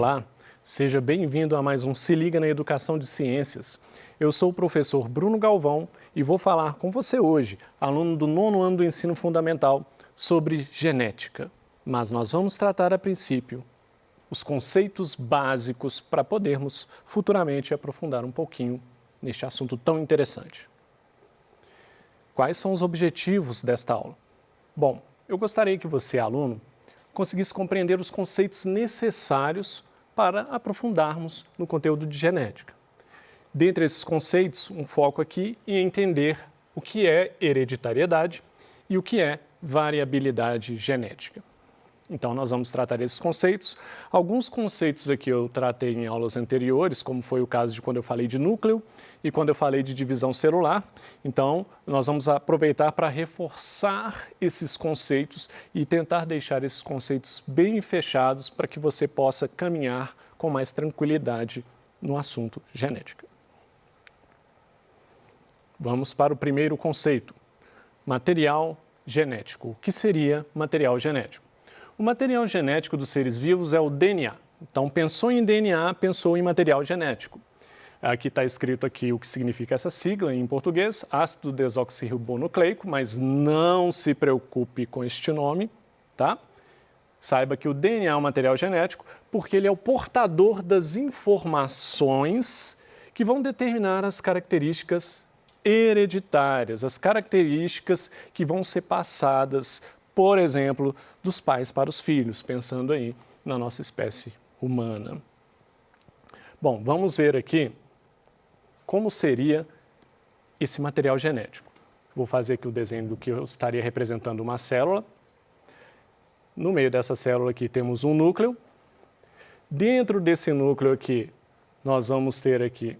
Olá, seja bem-vindo a mais um Se Liga na Educação de Ciências. Eu sou o professor Bruno Galvão e vou falar com você hoje, aluno do 9º ano do Ensino Fundamental, sobre genética. Mas nós vamos tratar a princípio os conceitos básicos para podermos futuramente aprofundar um pouquinho neste assunto tão interessante. Quais são os objetivos desta aula? Bom, eu gostaria que você, aluno, conseguisse compreender os conceitos necessários para aprofundarmos no conteúdo de genética. Dentre esses conceitos, um foco aqui em entender o que é hereditariedade e o que é variabilidade genética. Então, nós vamos tratar esses conceitos. Alguns conceitos aqui eu tratei em aulas anteriores, como foi o caso de quando eu falei de núcleo e quando eu falei de divisão celular. Então, nós vamos aproveitar para reforçar esses conceitos e tentar deixar esses conceitos bem fechados para que você possa caminhar com mais tranquilidade no assunto genética. Vamos para o primeiro conceito, material genético. O que seria material genético? O material genético dos seres vivos é o DNA. Então, pensou em DNA, pensou em material genético. Aqui está escrito aqui o que significa essa sigla em português, ácido desoxirribonucleico, mas não se preocupe com este nome, tá? Saiba que o DNA é um material genético porque ele é o portador das informações que vão determinar as características hereditárias, as características que vão ser passadas, por exemplo, dos pais para os filhos, pensando aí na nossa espécie humana. Bom, vamos ver aqui como seria esse material genético. Vou fazer aqui o desenho do que eu estaria representando uma célula. No meio dessa célula aqui temos um núcleo. Dentro desse núcleo aqui, nós vamos ter aqui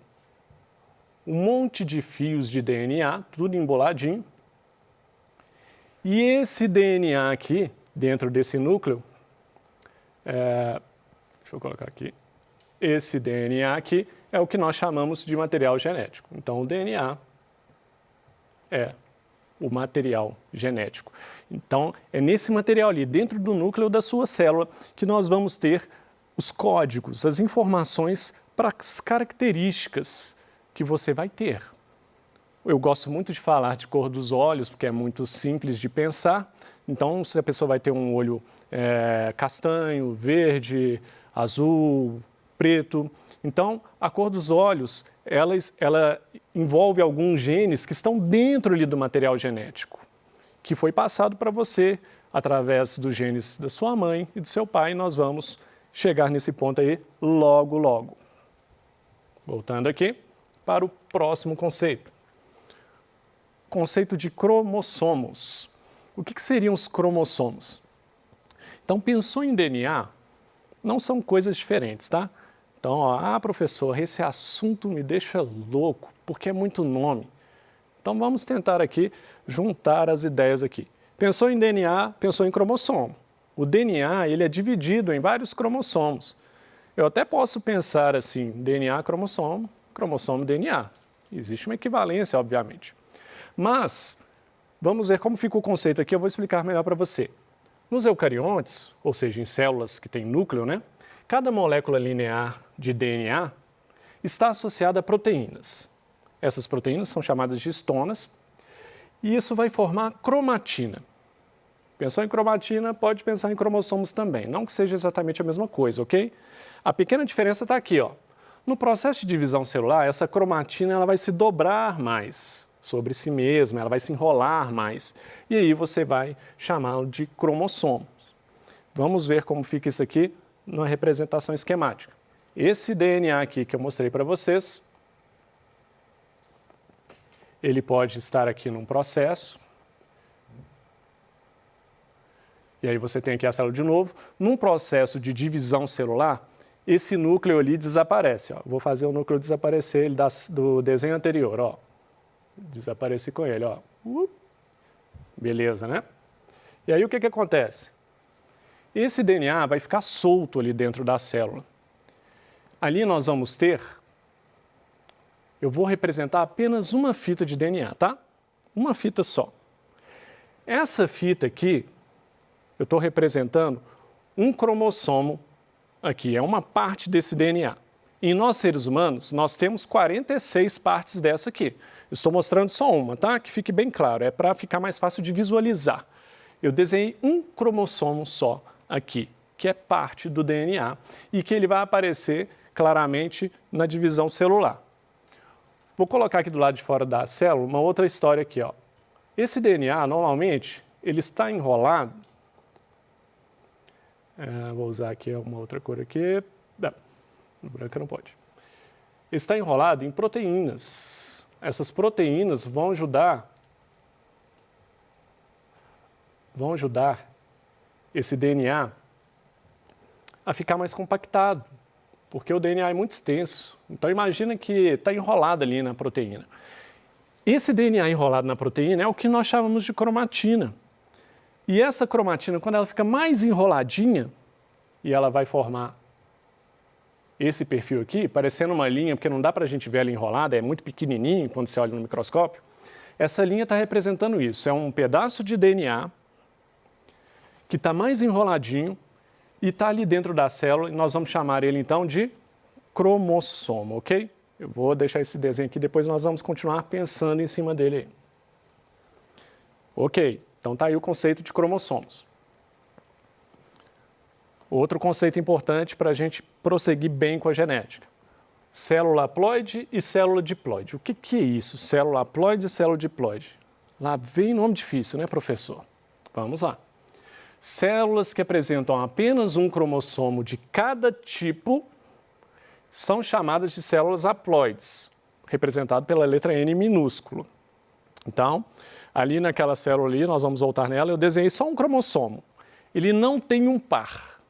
um monte de fios de DNA, tudo emboladinho. E esse DNA aqui, dentro desse núcleo, deixa eu colocar aqui, esse DNA aqui é o que nós chamamos de material genético. Então, o DNA é o material genético. Então, é nesse material ali, dentro do núcleo da sua célula, que nós vamos ter os códigos, as informações para as características que você vai ter. Eu gosto muito de falar de cor dos olhos, porque é muito simples de pensar. Então, se a pessoa vai ter um olho castanho, verde, azul, preto. Então, a cor dos olhos, ela envolve alguns genes que estão dentro ali do material genético, que foi passado para você através dos genes da sua mãe e do seu pai. E nós vamos chegar nesse ponto aí logo, logo. Voltando aqui para o próximo conceito. Conceito de cromossomos. O que seriam os cromossomos? Então, pensou em DNA, não são coisas diferentes, tá? Então, ó, professor, esse assunto me deixa louco, porque é muito nome. Então, vamos tentar aqui juntar as ideias aqui. Pensou em DNA, pensou em cromossomo. O DNA, ele é dividido em vários cromossomos. Eu até posso pensar assim, DNA, cromossomo, cromossomo, DNA. Existe uma equivalência, obviamente. Mas, vamos ver como fica o conceito aqui, eu vou explicar melhor para você. Nos eucariontes, ou seja, em células que têm núcleo, né? Cada molécula linear de DNA está associada a proteínas. Essas proteínas são chamadas de histonas e isso vai formar cromatina. Pensou em cromatina, pode pensar em cromossomos também, não que seja exatamente a mesma coisa, ok? A pequena diferença está aqui, ó. No processo de divisão celular, essa cromatina ela vai se dobrar mais sobre si mesma, ela vai se enrolar mais. E aí você vai chamá-lo de cromossomo. Vamos ver como fica isso aqui na representação esquemática. Esse DNA aqui que eu mostrei para vocês, ele pode estar aqui num processo. E aí você tem aqui a célula de novo. Num processo de divisão celular, esse núcleo ali desaparece. Ó. Vou fazer o núcleo desaparecer ele do desenho anterior, ó. Desapareci com ele, ó. Beleza, né? E aí o que acontece? Esse DNA vai ficar solto ali dentro da célula. Ali nós vamos ter, eu vou representar apenas uma fita de DNA, tá? Uma fita só. Essa fita aqui, eu estou representando um cromossomo aqui, é uma parte desse DNA. Em nós, seres humanos, nós temos 46 partes dessa aqui. Estou mostrando só uma, tá? Que fique bem claro, é para ficar mais fácil de visualizar. Eu desenhei um cromossomo só aqui, que é parte do DNA e que ele vai aparecer claramente na divisão celular. Vou colocar aqui do lado de fora da célula uma outra história aqui, ó. Esse DNA, normalmente, ele está enrolado. Vou usar aqui uma outra cor aqui. Não, branca não pode. Ele está enrolado em proteínas. Essas proteínas vão ajudar esse DNA a ficar mais compactado, porque o DNA é muito extenso. Então imagina que está enrolado ali na proteína. Esse DNA enrolado na proteína é o que nós chamamos de cromatina. E essa cromatina, quando ela fica mais enroladinha, e ela vai formar esse perfil aqui, parecendo uma linha, porque não dá para a gente ver ela enrolada, é muito pequenininho quando você olha no microscópio, essa linha está representando isso. É um pedaço de DNA que está mais enroladinho e está ali dentro da célula, e nós vamos chamar ele então de cromossomo, ok? Eu vou deixar esse desenho aqui, depois nós vamos continuar pensando em cima dele aí. Ok, então está aí o conceito de cromossomos. Outro conceito importante para a gente prosseguir bem com a genética. Célula haploide e célula diploide. O que é isso? Célula haploide e célula diploide. Lá vem nome difícil, né, professor? Vamos lá. Células que apresentam apenas um cromossomo de cada tipo são chamadas de células haploides, representado pela letra N minúsculo. Então, ali naquela célula ali, nós vamos voltar nela, eu desenhei só um cromossomo. Ele não tem um par.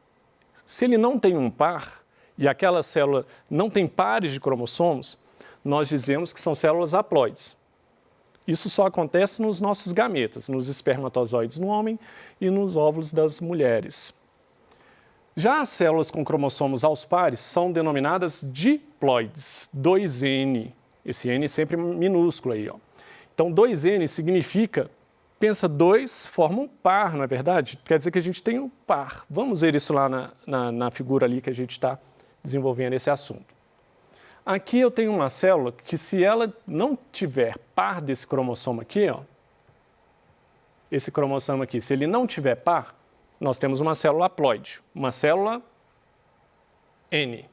Se ele não tem um par, e aquela célula não tem pares de cromossomos, nós dizemos que são células haploides. Isso só acontece nos nossos gametas, nos espermatozoides no homem e nos óvulos das mulheres. Já as células com cromossomos aos pares são denominadas diploides, 2N. Esse N sempre minúsculo aí, ó. Então, 2N significa, pensa, 2 forma um par, não é verdade? Quer dizer que a gente tem um par. Vamos ver isso lá na figura ali que a gente está desenvolvendo esse assunto. Aqui eu tenho uma célula que, se ela não tiver par desse cromossomo aqui, ó, esse cromossomo aqui, se ele não tiver par, nós temos uma célula haploide, uma célula N.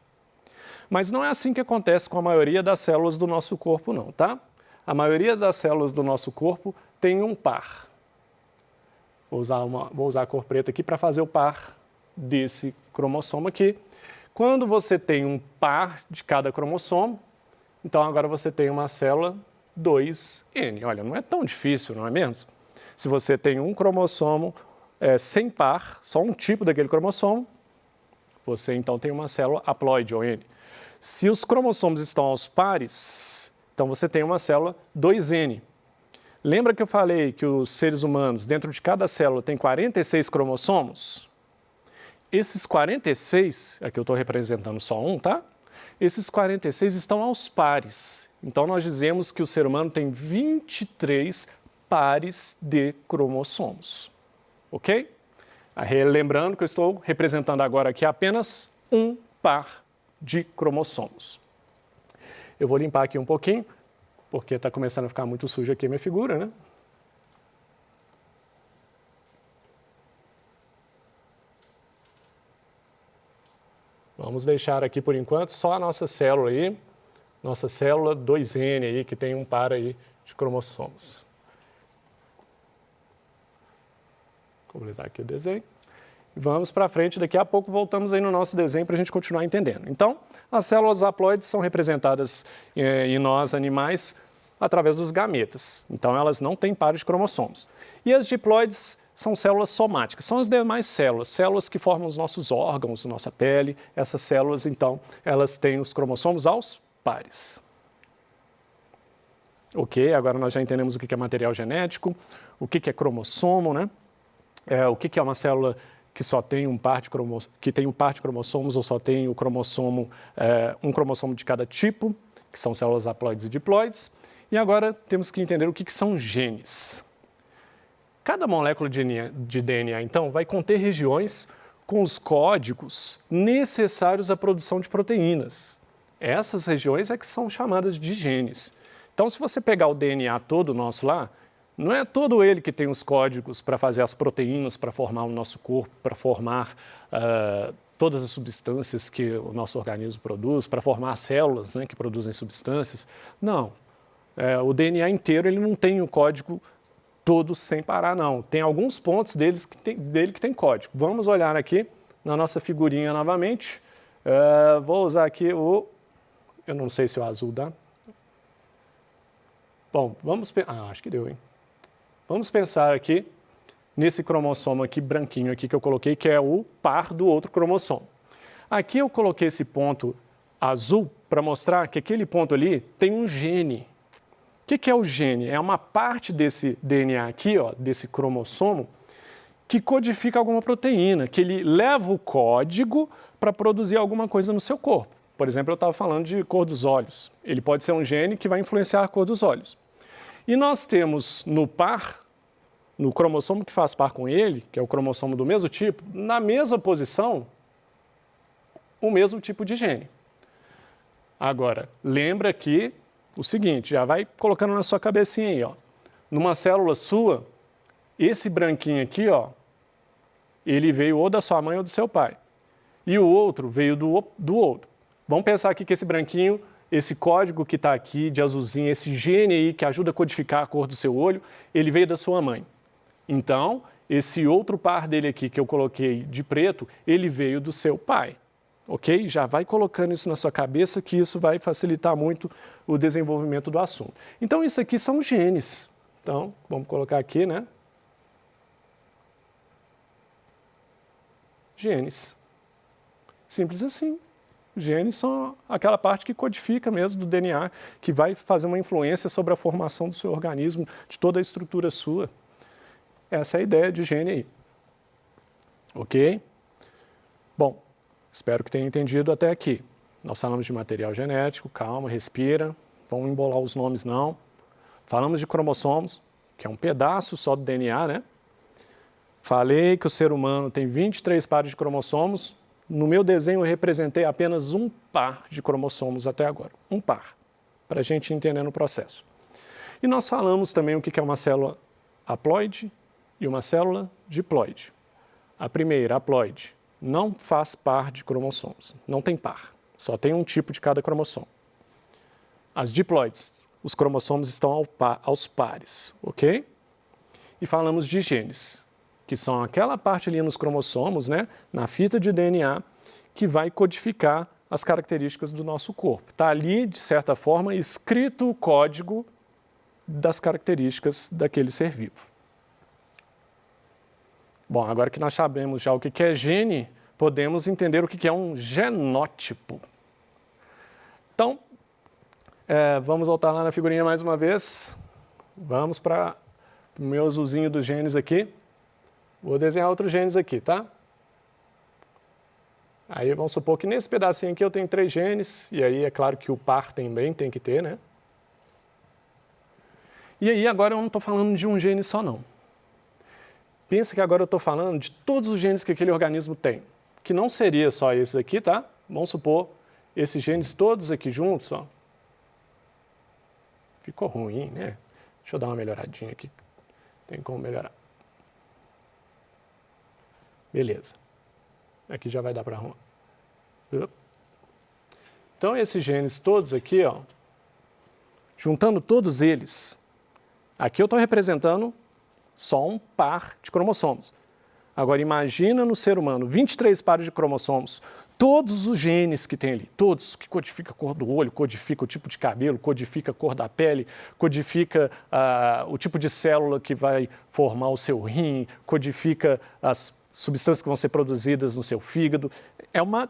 Mas não é assim que acontece com a maioria das células do nosso corpo, não, tá? A maioria das células do nosso corpo tem um par. Vou usar a cor preta aqui para fazer o par desse cromossomo aqui. Quando você tem um par de cada cromossomo, então agora você tem uma célula 2N. Olha, não é tão difícil, não é mesmo? Se você tem um cromossomo sem par, só um tipo daquele cromossomo, você então tem uma célula haploide, ou N. Se os cromossomos estão aos pares, então você tem uma célula 2N. Lembra que eu falei que os seres humanos, dentro de cada célula, tem 46 cromossomos? Esses 46, aqui eu estou representando só um, tá? Esses 46 estão aos pares. Então, nós dizemos que o ser humano tem 23 pares de cromossomos. Ok? Lembrando que eu estou representando agora aqui apenas um par de cromossomos. Eu vou limpar aqui um pouquinho, porque está começando a ficar muito suja aqui a minha figura, né? Vamos deixar aqui, por enquanto, só a nossa célula aí, nossa célula 2N aí, que tem um par aí de cromossomos. Vou completar aqui o desenho. Vamos para frente, daqui a pouco voltamos aí no nosso desenho para a gente continuar entendendo. Então, as células haploides são representadas em nós, animais, através dos gametas. Então, elas não têm pares de cromossomos. E as diploides são células somáticas, são as demais células, células que formam os nossos órgãos, nossa pele. Essas células, então, elas têm os cromossomos aos pares. Ok, agora nós já entendemos o que é material genético, o que é cromossomo, né? O que é uma célula que só tem um par de cromossomos ou só tem o cromossomo, um cromossomo de cada tipo, que são células haploides e diploides. E agora temos que entender o que são genes. Cada molécula de DNA, então, vai conter regiões com os códigos necessários à produção de proteínas. Essas regiões é que são chamadas de genes. Então, se você pegar o DNA todo nosso lá, não é todo ele que tem os códigos para fazer as proteínas, para formar o nosso corpo, para formar todas as substâncias que o nosso organismo produz, para formar as células, né, que produzem substâncias. Não. O DNA inteiro ele não tem o código todo sem parar, não. Tem alguns pontos dele que tem código. Vamos olhar aqui na nossa figurinha novamente. Vou usar aqui eu não sei se o azul dá. Bom, acho que deu, hein? Vamos pensar aqui nesse cromossomo aqui branquinho aqui que eu coloquei, que é o par do outro cromossomo. Aqui eu coloquei esse ponto azul para mostrar que aquele ponto ali tem um gene. O que é o gene? É uma parte desse DNA aqui, ó, desse cromossomo, que codifica alguma proteína, que ele leva o código para produzir alguma coisa no seu corpo. Por exemplo, eu estava falando de cor dos olhos. Ele pode ser um gene que vai influenciar a cor dos olhos. E nós temos no par, no cromossomo que faz par com ele, que é o cromossomo do mesmo tipo, na mesma posição, o mesmo tipo de gene. Agora, lembra que o seguinte, já vai colocando na sua cabecinha aí, ó. Numa célula sua, esse branquinho aqui, ó, ele veio ou da sua mãe ou do seu pai. E o outro veio do outro. Vamos pensar aqui que esse branquinho, esse código que está aqui de azulzinho, esse gene aí que ajuda a codificar a cor do seu olho, ele veio da sua mãe. Então, esse outro par dele aqui que eu coloquei de preto, ele veio do seu pai. Ok? Já vai colocando isso na sua cabeça que isso vai facilitar muito o desenvolvimento do assunto. Então, isso aqui são genes. Então, vamos colocar aqui, né? Genes. Simples assim. Genes são aquela parte que codifica mesmo do DNA, que vai fazer uma influência sobre a formação do seu organismo, de toda a estrutura sua. Essa é a ideia de gene aí. Ok? Bom, espero que tenha entendido até aqui. Nós falamos de material genético, calma, respira, vamos embolar os nomes não. Falamos de cromossomos, que é um pedaço só do DNA, né? Falei que o ser humano tem 23 pares de cromossomos. No meu desenho eu representei apenas um par de cromossomos até agora. Um par, para a gente entender no processo. E nós falamos também o que é uma célula haploide e uma célula diploide. A primeira, haploide, não faz par de cromossomos, não tem par, só tem um tipo de cada cromossomo. As diploides, os cromossomos estão aos pares, ok? E falamos de genes, que são aquela parte ali nos cromossomos, né, na fita de DNA, que vai codificar as características do nosso corpo. Está ali, de certa forma, escrito o código das características daquele ser vivo. Bom, agora que nós sabemos já o que é gene, podemos entender o que é um genótipo. Então, vamos voltar lá na figurinha mais uma vez. Vamos para o meu azulzinho dos genes aqui. Vou desenhar outros genes aqui, tá? Aí vamos supor que nesse pedacinho aqui eu tenho 3 genes, e aí é claro que o par também tem que ter, né? E aí agora eu não estou falando de um gene só, não. Pensa que agora eu estou falando de todos os genes que aquele organismo tem, que não seria só esses aqui, tá? Vamos supor esses genes todos aqui juntos, ó. Ficou ruim, né? Deixa eu dar uma melhoradinha aqui. Tem como melhorar. Beleza. Aqui já vai dar para arrumar. Então, esses genes todos aqui, ó, juntando todos eles, aqui eu estou representando só um par de cromossomos. Agora, imagina no ser humano, 23 pares de cromossomos, todos os genes que tem ali, todos, que codifica a cor do olho, codifica o tipo de cabelo, codifica a cor da pele, codifica o tipo de célula que vai formar o seu rim, codifica as substâncias que vão ser produzidas no seu fígado. É uma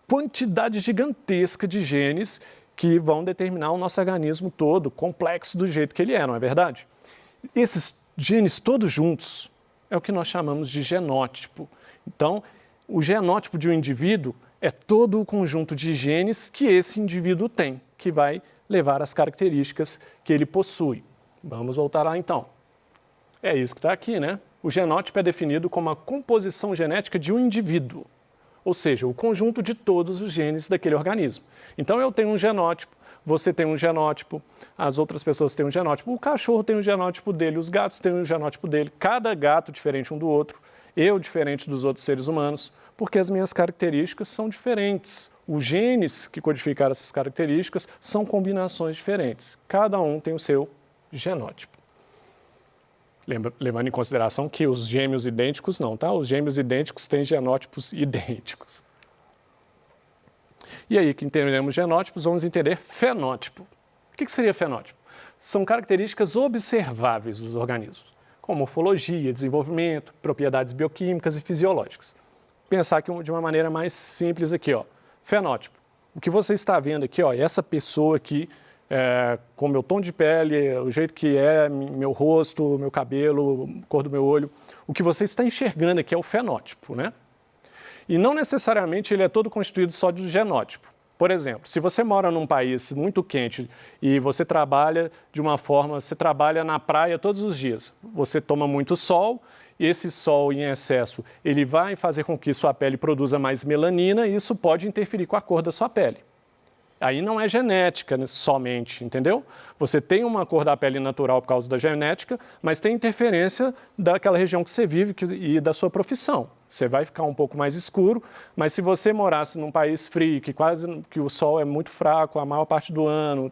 quantidade gigantesca de genes que vão determinar o nosso organismo todo, complexo do jeito que ele é, não é verdade? Esses genes todos juntos é o que nós chamamos de genótipo. Então, o genótipo de um indivíduo é todo o conjunto de genes que esse indivíduo tem, que vai levar às características que ele possui. Vamos voltar lá então. É isso que está aqui, né? O genótipo é definido como a composição genética de um indivíduo, ou seja, o conjunto de todos os genes daquele organismo. Então eu tenho um genótipo, você tem um genótipo, as outras pessoas têm um genótipo, o cachorro tem um genótipo dele, os gatos têm um genótipo dele, cada gato diferente um do outro, eu diferente dos outros seres humanos, porque as minhas características são diferentes. Os genes que codificaram essas características são combinações diferentes. Cada um tem o seu genótipo. Levando em consideração que os gêmeos idênticos não, tá? Os gêmeos idênticos têm genótipos idênticos. E aí que entendemos genótipos, vamos entender fenótipo. O que seria fenótipo? São características observáveis dos organismos, como morfologia, desenvolvimento, propriedades bioquímicas e fisiológicas. Pensar aqui de uma maneira mais simples aqui, ó. Fenótipo. O que você está vendo aqui, ó, essa pessoa aqui, com meu tom de pele, o jeito que é, meu rosto, meu cabelo, cor do meu olho, o que você está enxergando aqui é o fenótipo, né? E não necessariamente ele é todo constituído só de genótipo. Por exemplo, se você mora num país muito quente e você trabalha de uma forma, você trabalha na praia todos os dias, você toma muito sol, e esse sol em excesso, ele vai fazer com que sua pele produza mais melanina e isso pode interferir com a cor da sua pele. Aí não é genética, né, somente, entendeu? Você tem uma cor da pele natural por causa da genética, mas tem interferência daquela região que você vive e da sua profissão. Você vai ficar um pouco mais escuro, mas se você morasse num país frio, que o sol é muito fraco a maior parte do ano,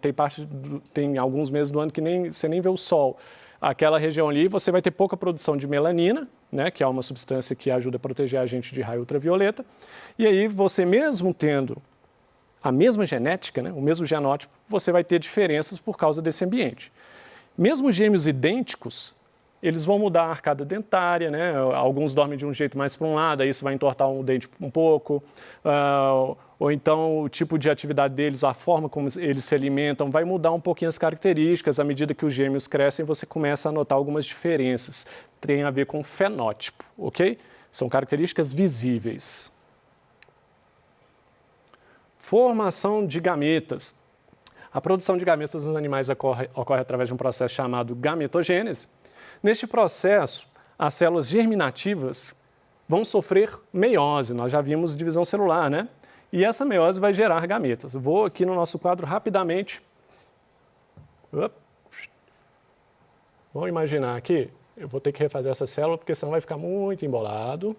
tem alguns meses do ano que você nem vê o sol, aquela região ali você vai ter pouca produção de melanina, né, que é uma substância que ajuda a proteger a gente de raio ultravioleta, e aí você mesmo tendo a mesma genética, né, o mesmo genótipo, você vai ter diferenças por causa desse ambiente. Mesmo gêmeos idênticos, eles vão mudar a arcada dentária, né? Alguns dormem de um jeito mais para um lado, aí isso vai entortar o dente um pouco, ou então o tipo de atividade deles, a forma como eles se alimentam, vai mudar um pouquinho as características. À medida que os gêmeos crescem, você começa a notar algumas diferenças. Tem a ver com fenótipo, ok? São características visíveis. Formação de gametas. A produção de gametas nos animais ocorre através de um processo chamado gametogênese. Neste processo, as células germinativas vão sofrer meiose. Nós já vimos divisão celular, né? E essa meiose vai gerar gametas. Vou aqui no nosso quadro rapidamente. Vamos imaginar aqui. Eu vou ter que refazer essa célula, porque senão vai ficar muito embolado.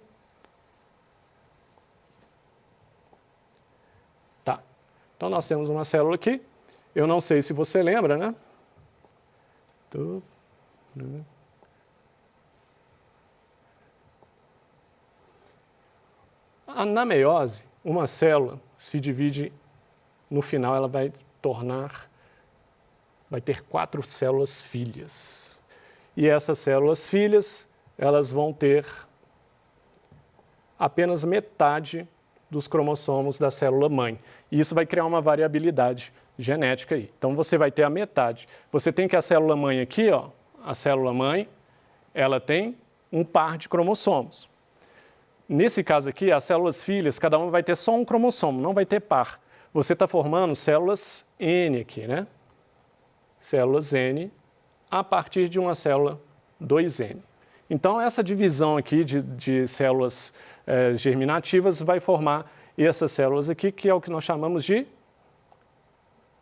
Tá. Então, nós temos uma célula aqui. Eu não sei se você lembra, né? Na meiose, uma célula se divide, no final ela vai ter 4 células filhas. E essas células filhas, elas vão ter apenas metade dos cromossomos da célula mãe. E isso vai criar uma variabilidade genética aí. Então você vai ter a metade. Você tem que a célula mãe aqui, ó, a célula mãe, ela tem um par de cromossomos. Nesse caso aqui, as células filhas, cada uma vai ter só um cromossomo, não vai ter par. Você está formando células N aqui, né? Células N a partir de uma célula 2N. Então, essa divisão aqui de células germinativas vai formar essas células aqui, que é o que nós chamamos de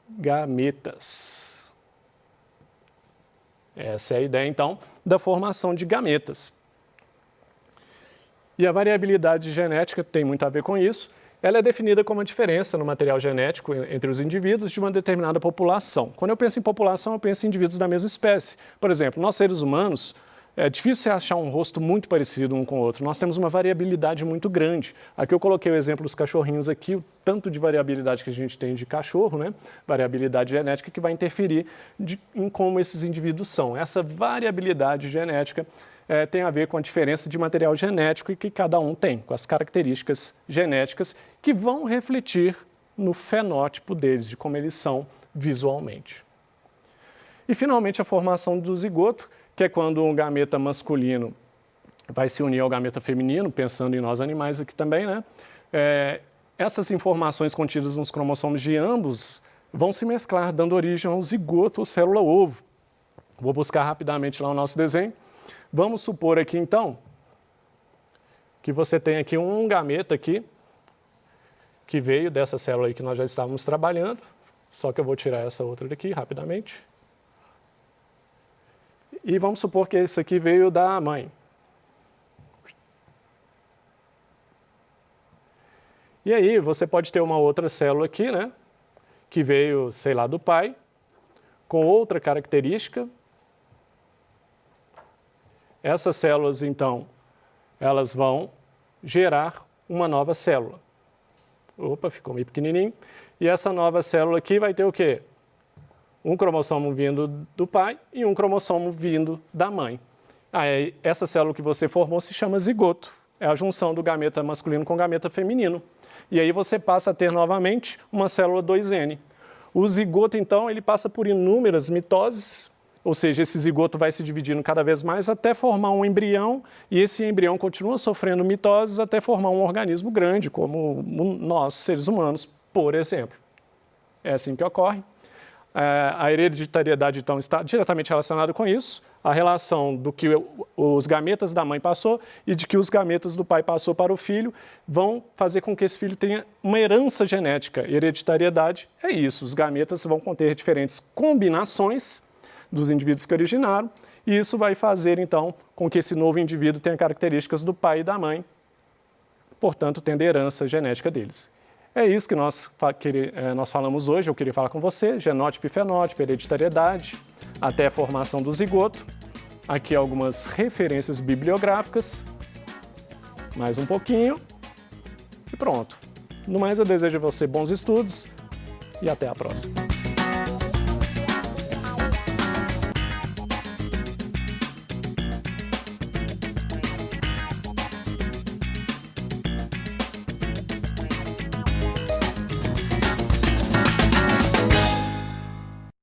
gametas. Essa é a ideia, então, da formação de gametas. E a variabilidade genética tem muito a ver com isso. Ela é definida como a diferença no material genético entre os indivíduos de uma determinada população. Quando eu penso em população, eu penso em indivíduos da mesma espécie. Por exemplo, nós seres humanos, é difícil você achar um rosto muito parecido um com o outro. Nós temos uma variabilidade muito grande. Aqui eu coloquei o exemplo dos cachorrinhos aqui, o tanto de variabilidade que a gente tem de cachorro, né? Variabilidade genética que vai interferir em como esses indivíduos são. Essa variabilidade genética tem a ver com a diferença de material genético que cada um tem, com as características genéticas que vão refletir no fenótipo deles, de como eles são visualmente. E, finalmente, a formação do zigoto, que é quando um gameta masculino vai se unir ao gameta feminino, pensando em nós animais aqui também, né? Essas informações contidas nos cromossomos de ambos vão se mesclar, dando origem ao zigoto ou célula-ovo. Vou buscar rapidamente lá o nosso desenho. Vamos supor aqui, então, que você tem aqui um gameta aqui, que veio dessa célula aí que nós já estávamos trabalhando, só que eu vou tirar essa outra daqui rapidamente. E vamos supor que esse aqui veio da mãe. E aí você pode ter uma outra célula aqui, né, que veio, sei lá, do pai, com outra característica. Essas células, então, elas vão gerar uma nova célula. Opa, ficou meio pequenininho. E essa nova célula aqui vai ter o quê? Um cromossomo vindo do pai e um cromossomo vindo da mãe. Aí, essa célula que você formou se chama zigoto. É a junção do gameta masculino com o gameta feminino. E aí você passa a ter novamente uma célula 2N. O zigoto, então, ele passa por inúmeras mitoses, ou seja, esse zigoto vai se dividindo cada vez mais até formar um embrião, e esse embrião continua sofrendo mitoses até formar um organismo grande, como nós, seres humanos, por exemplo. É assim que ocorre. A hereditariedade, então, está diretamente relacionada com isso, a relação do que os gametas da mãe passou e de que os gametas do pai passou para o filho vão fazer com que esse filho tenha uma herança genética. Hereditariedade é isso, os gametas vão conter diferentes combinações dos indivíduos que originaram, e isso vai fazer, então, com que esse novo indivíduo tenha características do pai e da mãe, portanto, tendo a herança genética deles. É isso que nós falamos hoje, eu queria falar com você, genótipo e fenótipo, hereditariedade, até a formação do zigoto. Aqui algumas referências bibliográficas, mais um pouquinho, e pronto. No mais, eu desejo a você bons estudos e até a próxima.